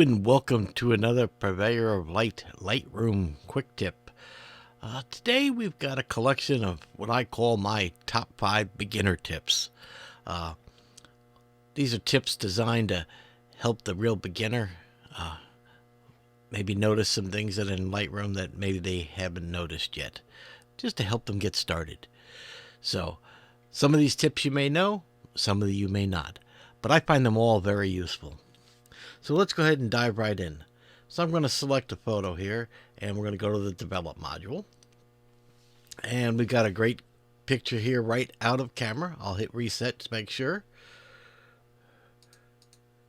and welcome to another Purveyor of Light Lightroom quick tip. Today we've got a collection of what I call my top 5 beginner tips. Uh, these are tips designed to help the real beginner maybe notice some things that are in Lightroom that maybe they haven't noticed yet, just to help them get started. So some of these tips you may know, some of you may not, but I find them all very useful. So let's go ahead and dive right in. So I'm going to select a photo here, and we're going to go to the Develop module. And we got a great picture here right out of camera. I'll hit Reset to make sure.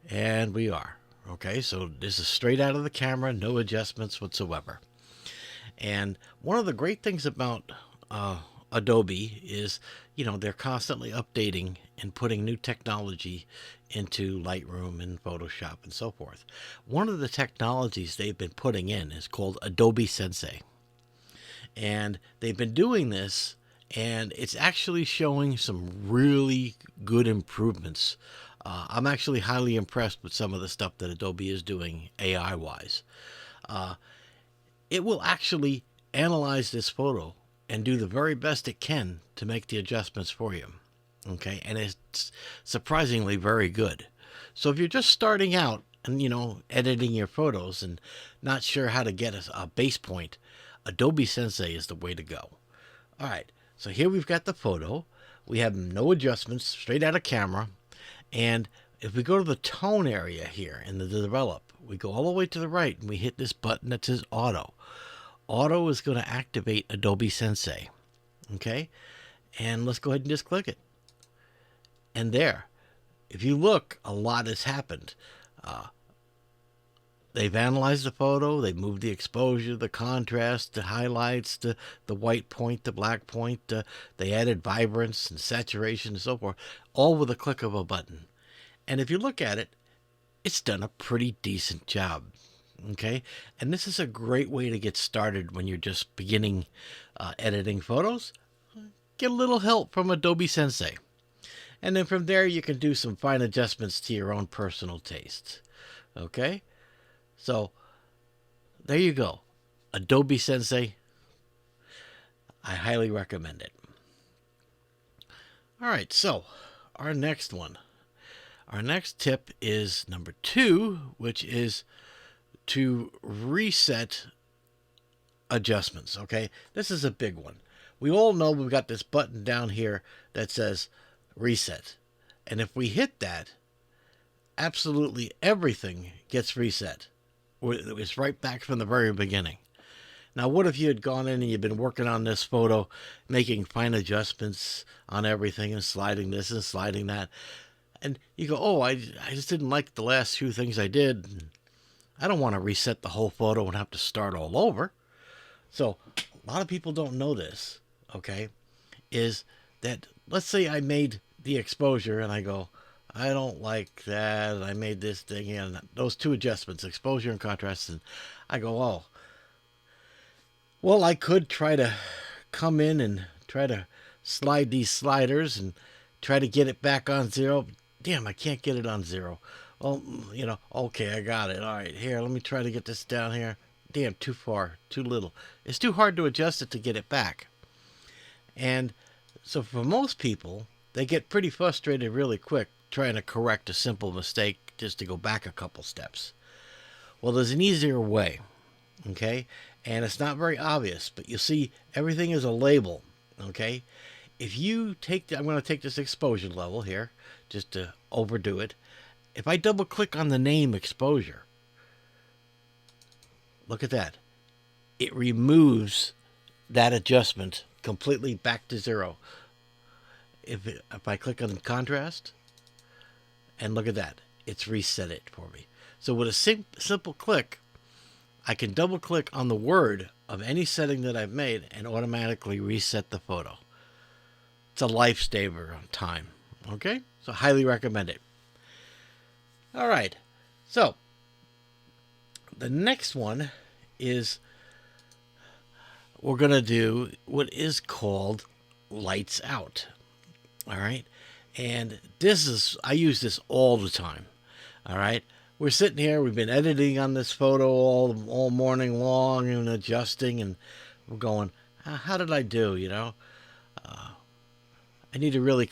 And we are. Okay, so this is straight out of the camera, no adjustments whatsoever. And one of the great things about Adobe is, they're constantly updating and putting new technology into Lightroom and Photoshop and so forth. One of the technologies they've been putting in is called Adobe Sensei. And they've been doing this, and it's actually showing some really good improvements. I'm actually highly impressed with some of the stuff that Adobe is doing AI-wise. It will actually analyze this photo and do the very best it can to make the adjustments for you. Okay, and it's surprisingly very good. So if you're just starting out and, editing your photos and not sure how to get a base point, Adobe Sensei is the way to go. All right, so here we've got the photo. We have no adjustments, straight out of camera. And if we go to the tone area here in the Develop, we go all the way to the right and we hit this button that says Auto. Auto is going to activate Adobe Sensei. Okay, and let's go ahead and just click it. And there, if you look, a lot has happened. They've analyzed the photo, they've moved the exposure, the contrast, the highlights, the white point, the black point, they added vibrance and saturation and so forth, all with a click of a button. And if you look at it, it's done a pretty decent job. Okay, and this is a great way to get started when you're just beginning editing photos. Get a little help from Adobe Sensei. And then from there, you can do some fine adjustments to your own personal tastes. Okay? So, there you go. Adobe Sensei. I highly recommend it. All right, so our next one. Our next tip is number 2, which is to reset adjustments. Okay? This is a big one. We all know we've got this button down here that says reset, and if we hit that, absolutely everything gets reset. It's right back from the very beginning. Now, what if you had gone in and you've been working on this photo, making fine adjustments on everything and sliding this and sliding that, and you go, oh, I just didn't like the last few things I did. I don't want to reset the whole photo and have to start all over. So a lot of people don't know this, okay, is that, let's say I made the exposure and I go, I don't like that, and I made this thing, and those 2 adjustments, exposure and contrast, and I go, oh, well, I could try to come in and try to slide these sliders and try to get it back on 0. Damn, I can't get it on 0. Well, okay, I got it. All right, here, let me try to get this down here. Damn, too far, too little. It's too hard to adjust it to get it back. And so for most people, they get pretty frustrated really quick trying to correct a simple mistake just to go back a couple steps. Well, there's an easier way, okay? And it's not very obvious, but you see everything is a label, okay? If you take, I'm going to take this exposure level here just to overdo it. If I double click on the name exposure, look at that. It removes that adjustment completely back to 0. If I click on contrast, and look at that, it's reset it for me. So with a simple click, I can double click on the word of any setting that I've made and automatically reset the photo. It's a lifesaver on time. Okay, so highly recommend it. All right, so the next one is we're going to do what is called lights out. All right, and I use this all the time. All right, we're sitting here, we've been editing on this photo all morning long and adjusting, and we're going, how did I do, you know? I need to really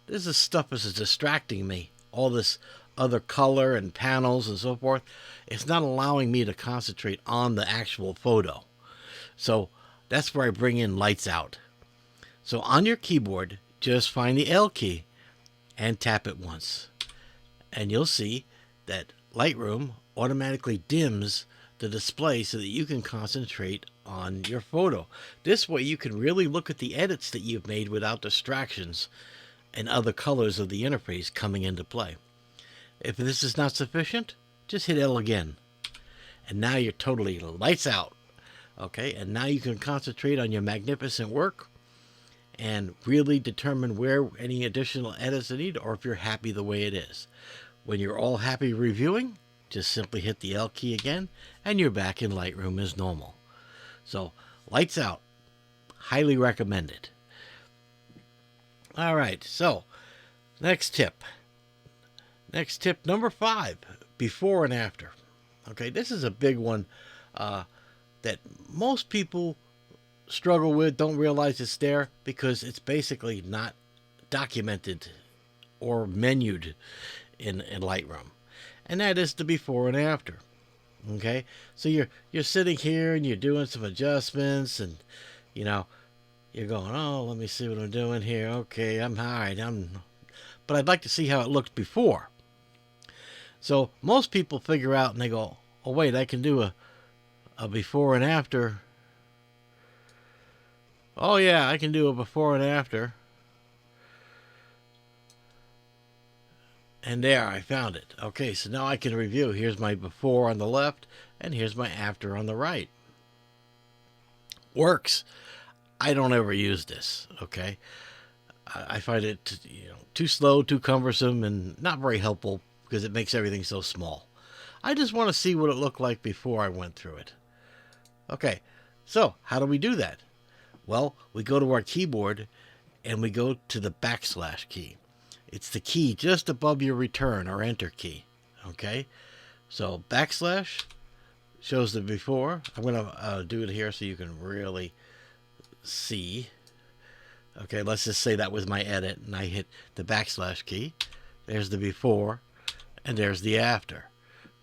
this is stuff is distracting me. All this other color and panels and so forth. It's not allowing me to concentrate on the actual photo. So that's where I bring in lights out. So on your keyboard, just find the L key and tap it once. And you'll see that Lightroom automatically dims the display so that you can concentrate on your photo. This way you can really look at the edits that you've made without distractions and other colors of the interface coming into play. If this is not sufficient, just hit L again. And now you're totally lights out. Okay, and now you can concentrate on your magnificent work and really determine where any additional edits are needed, or if you're happy the way it is. When you're all happy reviewing, just simply hit the L key again, and you're back in Lightroom as normal. So, lights out. Highly recommended. All right, so next tip. Next tip number 5, before and after. Okay, this is a big one that most people struggle with, don't realize it's there because it's basically not documented or menued in Lightroom. And that is the before and after. Okay, so you're sitting here and you're doing some adjustments, and you know you're going, oh, let me see what I'm doing here. Okay, I'm all right. But I'd like to see how it looked before. So most people figure out and they go, oh wait, I can do a before and after. Oh yeah, I can do a before and after. And there, I found it. Okay, so now I can review. Here's my before on the left, and here's my after on the right. Works. I don't ever use this, okay? I find it too slow, too cumbersome, and not very helpful because it makes everything so small. I just want to see what it looked like before I went through it. Okay, so how do we do that? Well, we go to our keyboard, and we go to the backslash key. It's the key just above your return or enter key. Okay, so backslash shows the before. I'm going to do it here so you can really see. Okay, let's just say that was my edit and I hit the backslash key. There's the before and there's the after.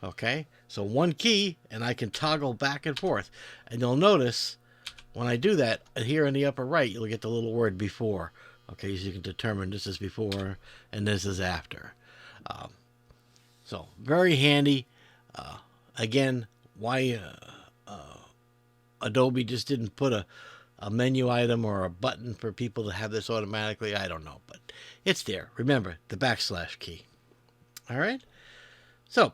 Okay, so one key and I can toggle back and forth. And you'll notice when I do that, here in the upper right, you'll get the little word before. Okay, so you can determine this is before and this is after. So very handy. Again, why Adobe just didn't put a menu item or a button for people to have this automatically, I don't know. But it's there. Remember, the backslash key. All right? So,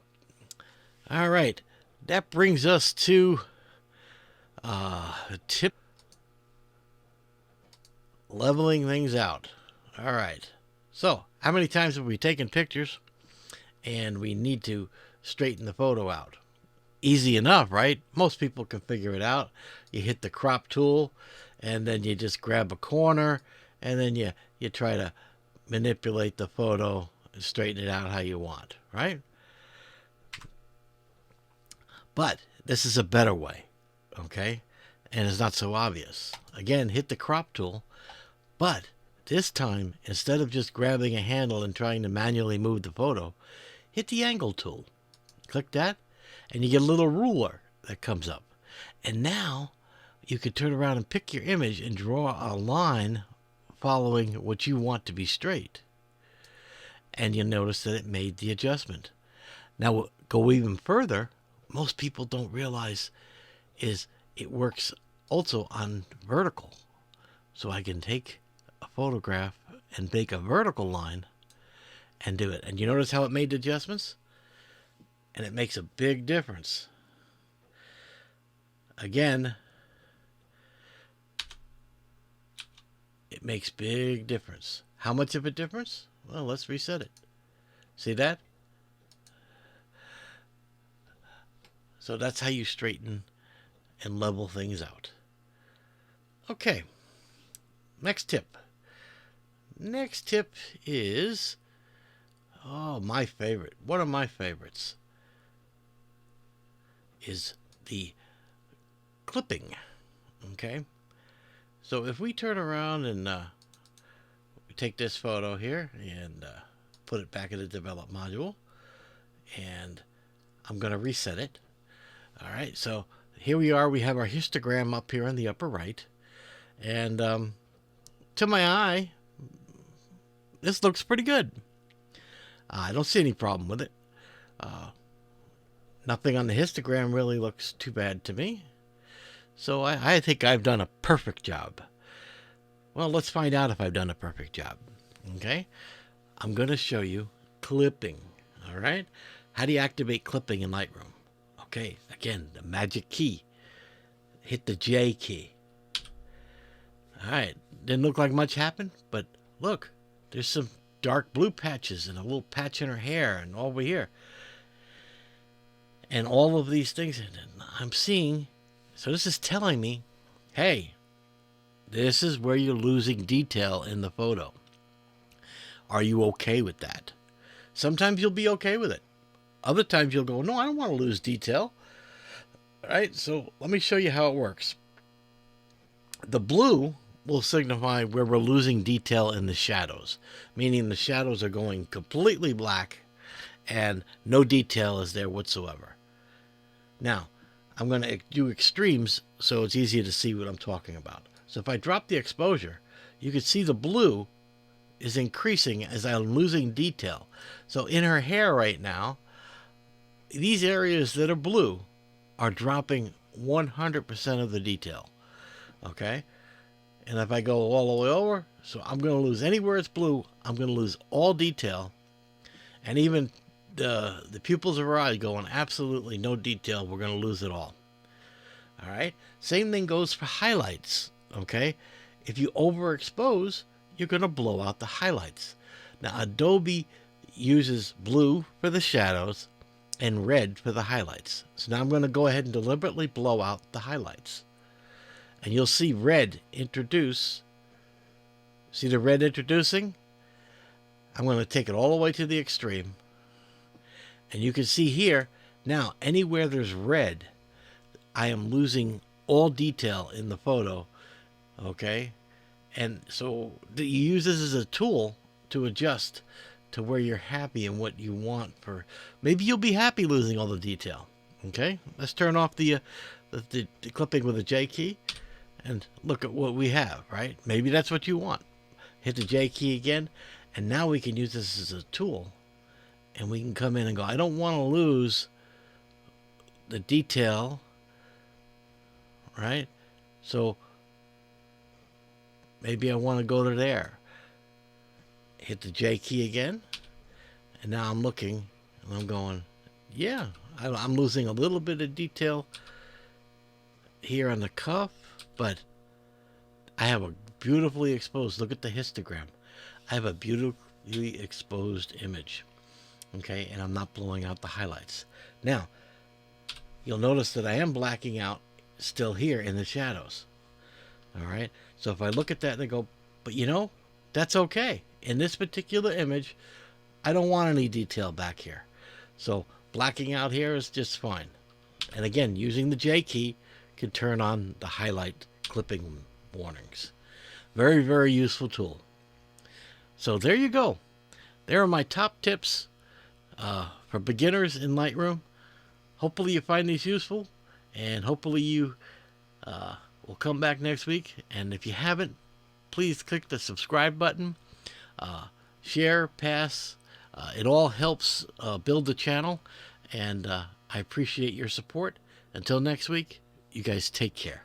all right. That brings us to tip. Leveling things out. All right. So, how many times have we taken pictures and we need to straighten the photo out? Easy enough, right? Most people can figure it out. You hit the crop tool and then you just grab a corner and then you try to manipulate the photo and straighten it out how you want, right? But this is a better way, okay? And it's not so obvious. Again, hit the crop tool. But this time, instead of just grabbing a handle and trying to manually move the photo, hit the angle tool. Click that, and you get a little ruler that comes up. And now, you can turn around and pick your image and draw a line following what you want to be straight. And you'll notice that it made the adjustment. Now, go even further. Most people don't realize is it works also on vertical. So I can take a photograph and make a vertical line and do it. And you notice how it made the adjustments? And it makes a big difference. Again, it makes big difference. How much of a difference? Well, let's reset it. See that? So that's how you straighten and level things out. Okay. Next tip. Next tip is, oh, my favorite. One of my favorites. is the clipping. Okay, so if we turn around and take this photo here and put it back in the develop module, and I'm going to reset it. All right, so here we are. We have our histogram up here in the upper right, and to my eye, this looks pretty good. I don't see any problem with it. Nothing on the histogram really looks too bad to me. So I think I've done a perfect job. Well, let's find out if I've done a perfect job. Okay, I'm going to show you clipping. All right, how do you activate clipping in Lightroom? Okay, again, the magic key. Hit the J key. All right, didn't look like much happened, but look, there's some dark blue patches and a little patch in her hair and over here. And all of these things I'm seeing. So this is telling me, hey, this is where you're losing detail in the photo. Are you okay with that? Sometimes you'll be okay with it. Other times you'll go, no, I don't want to lose detail. All right, so let me show you how it works. The blue will signify where we're losing detail in the shadows, meaning the shadows are going completely black and no detail is there whatsoever. Now, I'm going to do extremes so it's easier to see what I'm talking about. So if I drop the exposure, you can see the blue is increasing as I'm losing detail. So in her hair right now, these areas that are blue are dropping 100% of the detail. Okay? And if I go all the way over, so I'm going to lose anywhere it's blue, I'm going to lose all detail. And even the pupils of her eye going absolutely no detail, we're going to lose it all. All right? Same thing goes for highlights. Okay? If you overexpose, you're going to blow out the highlights. Now, Adobe uses blue for the shadows and red for the highlights. So now I'm going to go ahead and deliberately blow out the highlights. And you'll see red introduce. See the red introducing? I'm going to take it all the way to the extreme. And you can see here, now anywhere there's red, I am losing all detail in the photo. Okay? And so you use this as a tool to adjust to where you're happy and what you want for. Maybe you'll be happy losing all the detail. Okay? Let's turn off the clipping with the J key and look at what we have, right? Maybe that's what you want. Hit the J key again, and now we can use this as a tool, and we can come in and go, I don't want to lose the detail, right? So maybe I want to go to there. Hit the J key again, and now I'm looking, and I'm going, yeah, I'm losing a little bit of detail here on the cuff, but I have a beautifully exposed, look at the histogram. I have a beautifully exposed image. Okay, and I'm not blowing out the highlights. Now, you'll notice that I am blacking out still here in the shadows. All right, so if I look at that and I go, but you know, that's okay. In this particular image, I don't want any detail back here. So blacking out here is just fine. And again, using the J key can turn on the highlight clipping warnings. Very, very useful tool. So there you go. There are my top tips for beginners in Lightroom. Hopefully you find these useful, and hopefully you will come back next week. And if you haven't, please click the subscribe button. Share, pass. It all helps build the channel, and I appreciate your support. Until next week, you guys take care.